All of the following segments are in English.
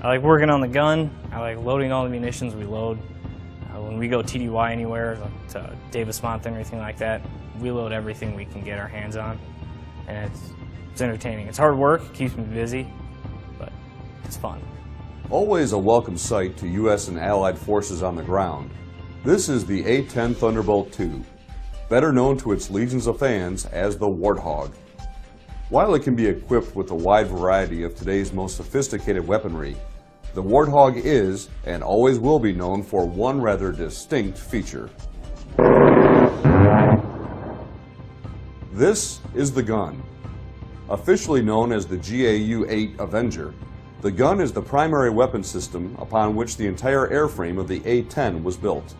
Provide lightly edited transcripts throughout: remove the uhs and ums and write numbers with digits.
I like working on the gun. I like loading all the munitions we load. When we go TDY anywhere, to Davis-Monthan or anything like that, we load everything we can get our hands on. And it's entertaining. It's hard work, it keeps me busy, but it's fun. Always a welcome sight to U.S. and Allied forces on the ground. This is the A-10 Thunderbolt II, better known to its legions of fans as the Warthog. While it can be equipped with a wide variety of today's most sophisticated weaponry, the Warthog is, and always will be, known for one rather distinct feature. This is the gun. Officially known as the GAU-8 Avenger, the gun is the primary weapon system upon which the entire airframe of the A-10 was built.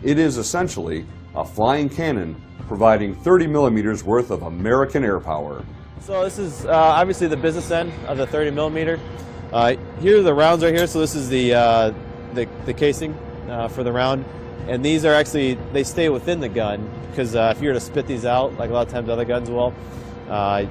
It is essentially a flying cannon providing 30 millimeters worth of American air power. So this is obviously the business end of the 30 millimeter. Here are the rounds right here. So this is the casing for the round, and these are actually, they stay within the gun because if you were to spit these out, like a lot of times other guns will,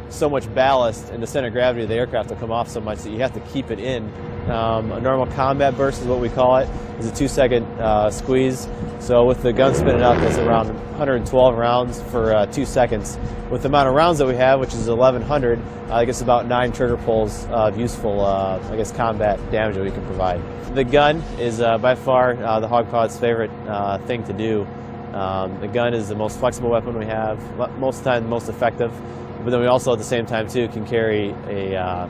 so much ballast and the center of gravity of the aircraft will come off so much that you have to keep it in. A normal combat burst is what we call it. It's a 2-second squeeze. So with the gun spinning out, that's around 112 rounds for 2 seconds. With the amount of rounds that we have, which is 1,100, I guess about 9 trigger pulls of useful, I guess, combat damage that we can provide. The gun is by far the Hogpod's favorite thing to do. The gun is the most flexible weapon we have, most of the time the most effective, but then we also at the same time too can carry a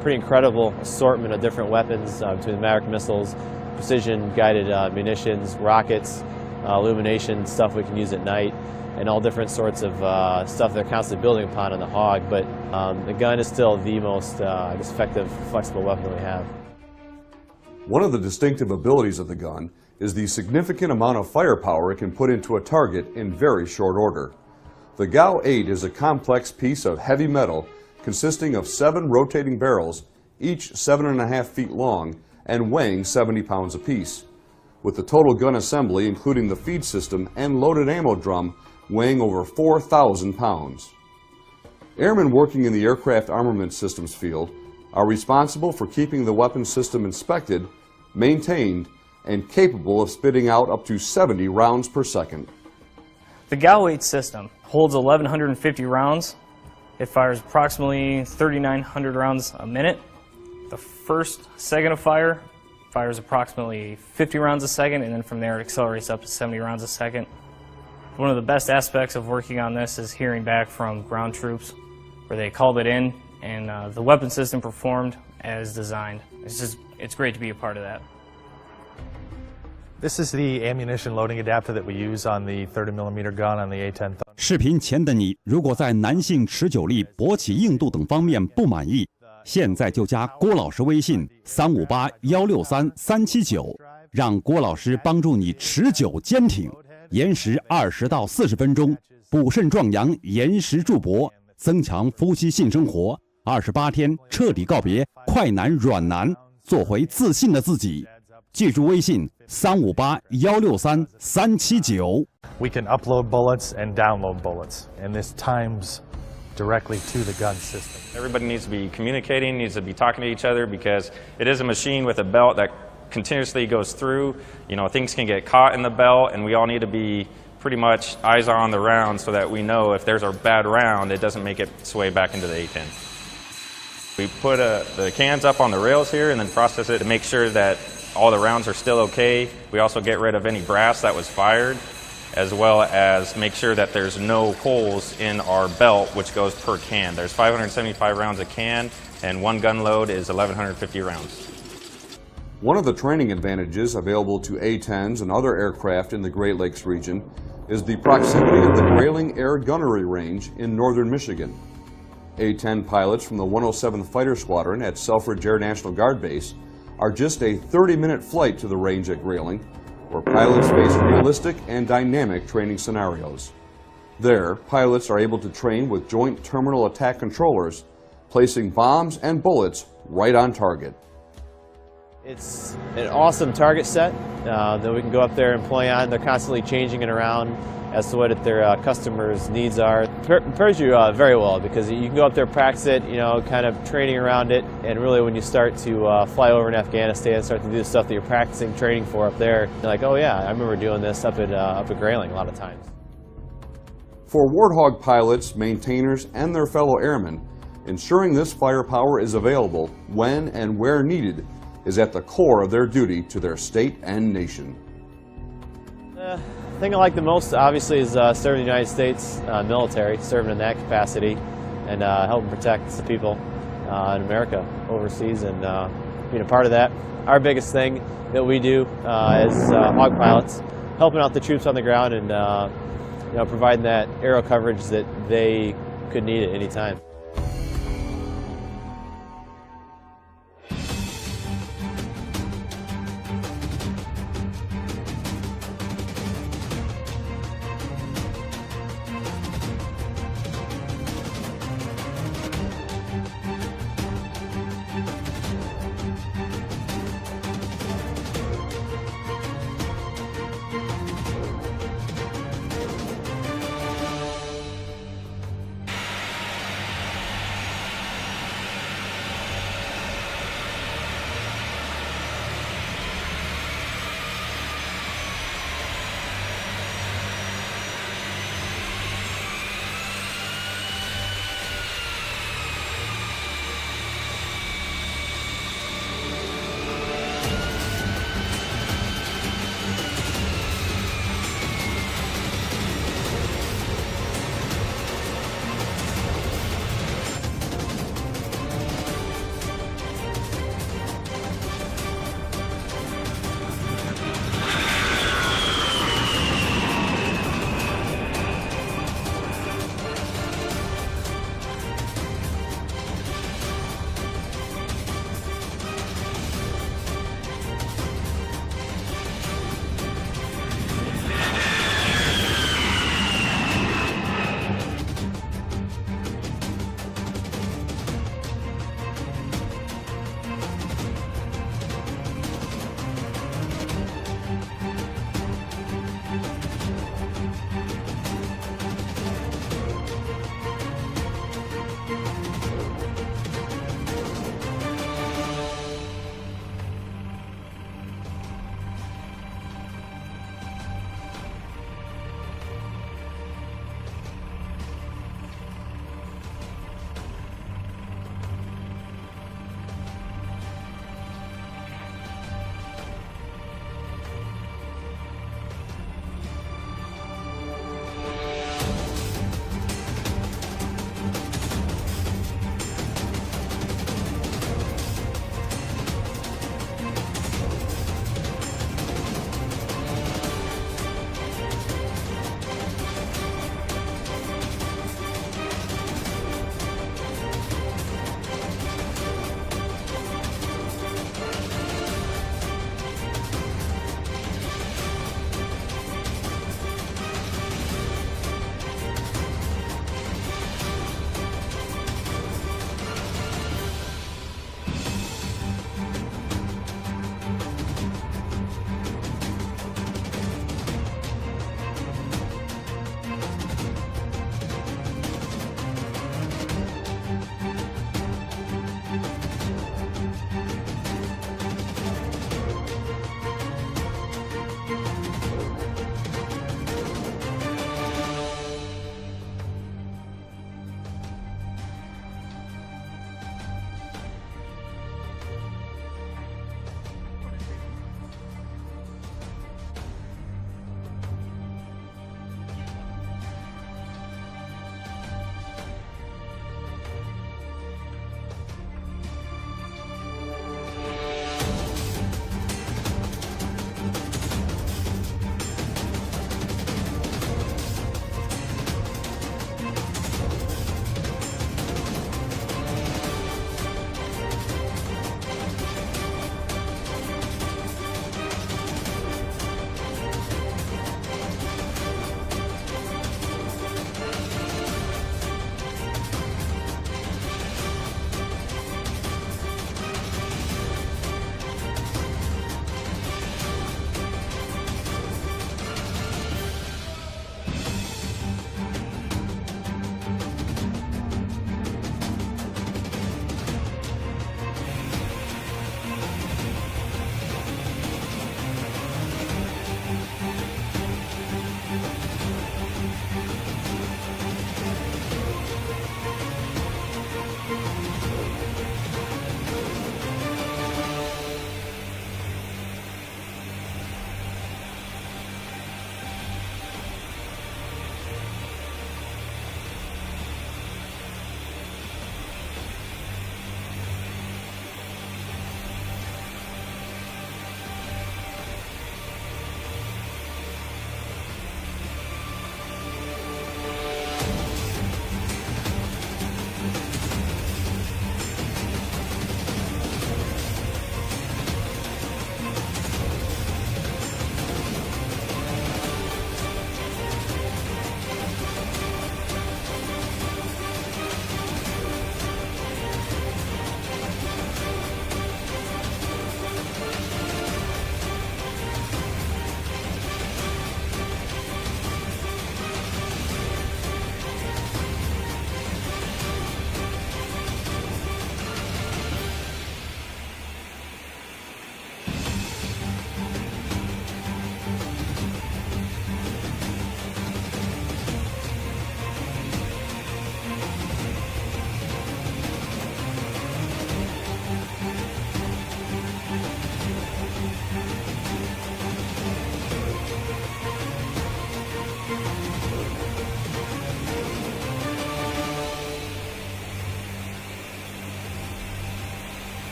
pretty incredible assortment of different weapons between the Maverick missiles, precision guided munitions, rockets, illumination stuff we can use at night, and all different sorts of stuff they're constantly building upon on the Hog. But the gun is still the most I guess, effective, flexible weapon that we have. One of the distinctive abilities of the gun is the significant amount of firepower it can put into a target in very short order. The GAU-8 is a complex piece of heavy metal consisting of 7 rotating barrels, each 7.5 feet long and weighing 70 pounds apiece, with the total gun assembly, including the feed system and loaded ammo drum, weighing over 4,000 pounds. Airmen working in the aircraft armament systems field are responsible for keeping the weapon system inspected, maintained, and capable of spitting out up to 70 rounds per second. The GAU-8 system holds 1,150 rounds. It fires approximately 3,900 rounds a minute. The first second of fire fires approximately 50 rounds a second, and then from there it accelerates up to 70 rounds a second. One of the best aspects of working on this is hearing back from ground troops where they called it in and the weapon system performed as designed. It's great to be a part of that. This is the ammunition loading adapter that we use on the 30 millimeter gun on the A-10. 视频前的你，如果在男性持久力、勃起硬度等方面不满意，现在就加郭老师微信358-163-379，让郭老师帮助你持久坚挺，延时20到40分钟，补肾壮阳，延时助勃，增强夫妻性生活，28天彻底告别快男软男，做回自信的自己。记住微信358-163-379。We can upload bullets and download bullets, and this times directly to the gun system. Everybody needs to be communicating, needs to be talking to each other, because it is a machine with a belt that continuously goes through. You know, things can get caught in the belt, and we all need to be pretty much eyes on the round so that we know if there's a bad round, it doesn't make it sway back into the A-10. We put the cans up on the rails here and then process it to make sure that all the rounds are still okay. We also get rid of any brass that was fired, as well as make sure that there's no holes in our belt, which goes per can. There's 575 rounds a can, and one gun load is 1,150 rounds. One of the training advantages available to A-10s and other aircraft in the Great Lakes region is the proximity of the Grayling Air Gunnery Range in northern Michigan. A-10 pilots from the 107th Fighter Squadron at Selfridge Air National Guard Base are just a 30-minute flight to the range at Grayling, where pilots face realistic and dynamic training scenarios. There, pilots are able to train with joint terminal attack controllers, placing bombs and bullets right on target. It's an awesome target set that we can go up there and play on. They're constantly changing it around as to what their customers' needs are. It prepares you very well because you can go up there, practice it, you know, kind of training around it, and really when you start to fly over in Afghanistan, start to do the stuff that you're practicing, training for up there, you're like, oh yeah, I remember doing this up at Grayling a lot of times. For Warthog pilots, maintainers, and their fellow airmen, ensuring this firepower is available when and where needed is at the core of their duty to their state and nation. The thing I like the most, obviously, is serving the United States military, serving in that capacity, and helping protect the people in America overseas, and being a part of that. Our biggest thing that we do as hog pilots, helping out the troops on the ground and you know, providing that aero coverage that they could need at any time.